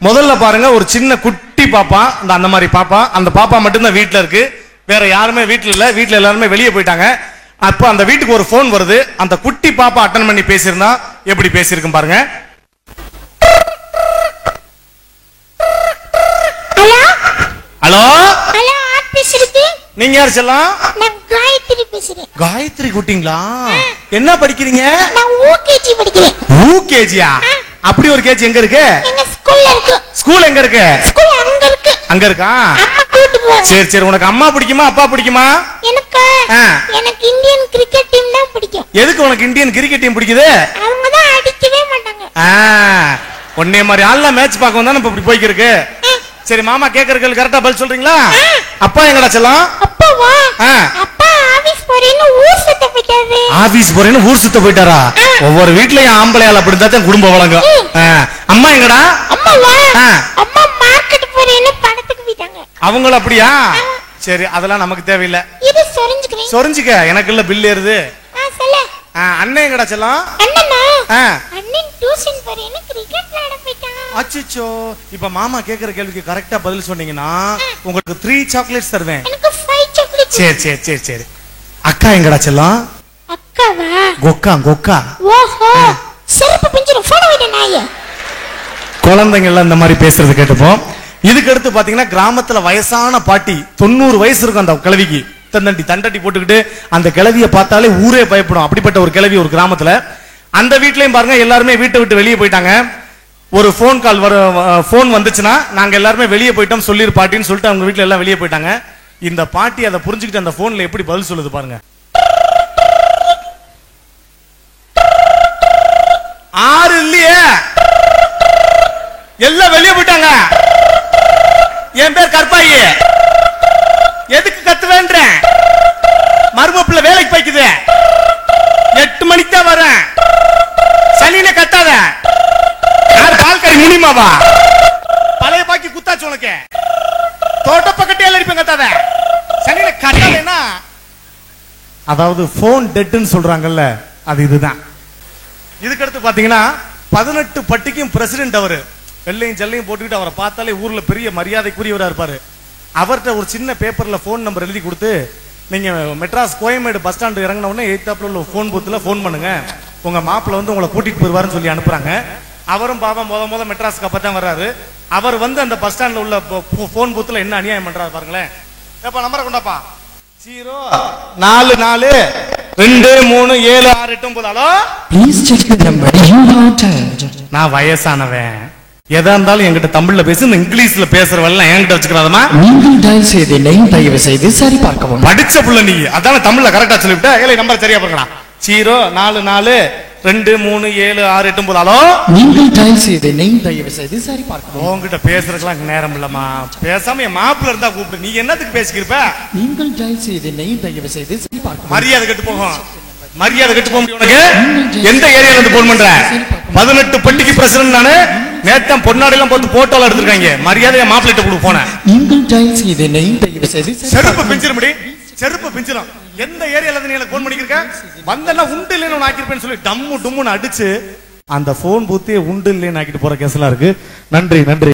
முதல்ல பாருங்க, ஒரு சின்ன குட்டி பாப்பா, அந்த மாதிரி பாப்பா, அந்த பாப்பா மட்டும்தான் வீட்டுல இருக்கு, வேற யாருமே வீட்டுல இல்ல, வீட்டுல எல்லாருமே வெளியே போயிட்டாங்க. அப்ப அந்த வீட்டுக்கு ஒரு போன் வருது, அந்த குட்டி பாப்பா அட்டன் பண்ணி பேசியிருந்தா எப்படி பேசியிருக்கும் பாருங்க. ஹலோ ஹலோ, ஆட் பேசுறது. நீங்க யார் செல்லம்? நான் காயத்ரி பேசுறேன். காயத்ரி குட்டிங்களா? என்ன படிக்கிறீங்க? நான் யூகேஜி படிக்கிறேன். யூகேஜியா? அப்படி ஒரு கேஜி எங்க இருக்கு? எங்க ஸ்கூல்ல இருக்கு. ஸ்கூல் எங்க இருக்கு? ஸ்கூல் அங்க இருக்கு. அங்க இருக்கா? அம்மா கூட்டி போறாங்க. சரி சரி, உனக்கு அம்மா பிடிக்குமா அப்பா பிடிக்குமா? எனக்கு இந்தியன் கிரிக்கெட் டீம் தான் பிடிக்கும். எதுக்கு உனக்கு இந்தியன் கிரிக்கெட் டீம் பிடிக்குது? அவங்க தான் அடிக்கவே மாட்டாங்க. ஒன்னே மாதிரி ஆள்ல மேட்ச் பார்க்க வந்தா நம்ம இப்படி போய்க்கிருக்கு. சரி, மாமா கேக்குறதுக்கு கரெக்டா பதில் சொல்றீங்களா? அப்பா எங்கடா செல்லம்? அப்பாவா? அப்பா ஆபீஸ் போறேன்னு ஊர் சுத்த போயிட்டாரு. ஆபீஸ் போறேன்னு ஊர் சுத்த போயிட்டாரா? ஒவ்வொரு வீட்லயும் ஆம்பளையால அப்படிதான் குடும்பம் வழங்கும். அம்மா எங்கடா? அம்மாவா? அம்மா மார்க்கெட் போறேன்னு படத்துக்கு போயிட்டாங்க. அவங்களும் அப்படியா? சரி, அதெல்லாம் நமக்கு தேவையில்லை. இது சொரிஞ்சுக்கிறேன். சொரிஞ்சுக்க, எனக்கு இல்ல பில் ஏறுது. சொல்ல. அண்ணன் எங்கடா செல்லம்? அண்ணனா? அண்ணன் டியூஷன் போறேன்னு கிரிக்கெட் விளையாட போயிட்டான். அச்சச்சோ, இப்ப மாமா கேக்குற கேள்விக்கு கரெக்டா பதில் சொன்னீங்கன்னா உங்களுக்கு 3 சாக்லேட்ஸ் தருவேன். எனக்கு 5 சாக்லேட். சரி சரி சரி சரி. அக்கா எங்கடா செல்லம்? அக்காவா? கொக்கா கொக்கா. ஓஹோ, செருப்பு பிஞ்சிரும். போன வைடா நாயே. குழந்தைங்க எல்லாம் இந்த மாதிரி பேசுறது கேட்டுப்போம். இதுக்கு அடுத்து பாத்தீங்கன்னா, கிராமத்துல வயசான பாட்டி, 90 வயசு இருக்கும் அந்த கிழவிக்கு, தண்டட்டி போட்டுக்கிட்டு அந்த கிழவியை பார்த்தாலே ஊரே பயப்படும். அப்படிப்பட்ட ஒரு கிழவி ஒரு கிராமத்துல. அந்த வீட்லயும் பாருங்க, எல்லாருமே வீட்டை விட்டு வெளியே போயிட்டாங்க. ஒரு போன் கால் போன் வந்துச்சுன்னா நாங்க எல்லாருமே வெளியே போயிட்டோம் சொல்லிரு பாட்டின்னு சொல்லிட்டு அவங்க வீட்டுல எல்லாம் வெளியே போயிட்டாங்க. இந்த பாட்டி அதை புரிஞ்சுக்கிட்டு அந்த போன்ல எப்படி பதில் சொல்லுது பாருங்க. ஆறு இல்லையே, எல்லாம் வெளியே போயிட்டாங்க. என் பேர் கற்பாயி. எதுக்கு கத்துவேன்ற? மருமப்புல வேலைக்கு போய்க்குது. 8 மணிக்கு தான் வரேன். சனியில கத்தாத. பால்கறி முனிமாவா? பழைய பாக்கி குத்தாச்சு உனக்கு. தோட்ட பக்கத்தே அடிப்பேன், கத்தாத. சனியில கத்தாதேனா, அதாவது போன் டெட்னு சொல்றாங்கல்ல, அது இதுதான். இதுக்கு அடுத்து பாத்தீங்கன்னா, 18 பட்டிக்கும் பிரசிடென்ட் அவரு. வெள்ளையும் ஜல்லையும் போட்டுக்கிட்டு அவரை பார்த்தாலே ஊர்ல பெரிய மரியாதைக்குரியவரா இருப்பாரு. அவர்கிட்ட ஒரு சின்ன பேப்பர்ல போன் நம்பர் எழுதி கொடுத்து, நீங்க மெட்ராஸ் கோயம்பேடு பஸ் ஸ்டாண்ட் இறங்கின உடனே எய்த்தாப்ல உள்ள போன் பூத்துல போன் பண்ணுங்க, உங்க மாப்பிள்ள வந்து உங்களை கூட்டிட்டு போயிருவாருன்னு சொல்லி அனுப்புறாங்க. அவரும் பாபா முத மெட்ராஸ்க்கு அப்பதான் வர்றாரு. அவர் வந்து அந்த பஸ் ஸ்டாண்ட்ல உள்ள போன் பூத்துல என்ன அநியாயம் பண்றாரு பாருங்களேன். ஏப்பா நம்பரை கொண்டாப்பா. 044237689. Please check the number you have dialed. நான் வயசானவன், எதா இருந்தாலும் என்கிட்ட தமிழ்ல பேசு, இந்த இங்கிலீஷ்ல பேசுறவெல்லாம் என்கிட்ட வச்சுக்கிறாதமா. நீங்கள் டயல் செய்த எண் தயவு செய்து சரி பார்க்கவும். படிச்ச புள்ள நீ, அதான தமிழ்ல கரெக்டா சொல்லிவிட்ட. ஏலே நம்பர் சரியா பார்க்கலாம். 044237689. ஹலோ, நீங்கள் டயல் செய்த எண் தயவு செய்து சரி பார்க்கவும். உன்கிட்ட பேசுறதுக்கு நேரம் இல்லம்மா. பேசாம என் மாப்பிள்ள இருந்தா கூப்பிடு. நீ என்னத்துக்கு பேசிக்கிருப்ப? நீங்கள் டயல் செய்த எண் தயவு செய்து சரி பார்க்கவும். மரியாதை கெட்டு போகும். மரியாதை கெட்டு போக முடியும் உனக்கு. எந்த ஏரியால இருந்து போன் பண்ற? 18 பட்டிக்கு பிரசிடென்ட் நானு. நேத்தம் பொன்னாடி எல்லாம் போட்டு போட்டோல எடுத்துருக்காங்க. மரியாதையா மாப்பிள்ளைட்ட கொடு போன. நீங்கள் டயல் செய்த எண் தயவு செய்து செருப்பு பிஞ்சிருமடி, செருப்பு பிஞ்சிரும். எந்த ஏரியால இருந்து நீ எனக்கு போன் பண்ணிருக்க? வந்தனா உண்டு இல்லைன்னு நான் ஆக்கிருப்பேன்னு சொல்லி டம்மு டும்முன்னு அடிச்சு அந்த போன் பூத்தே உண்டு இல்லைன்னு ஆக்கிட்டு போற கேஸ்லாம் இருக்கு. நன்றி நன்றி.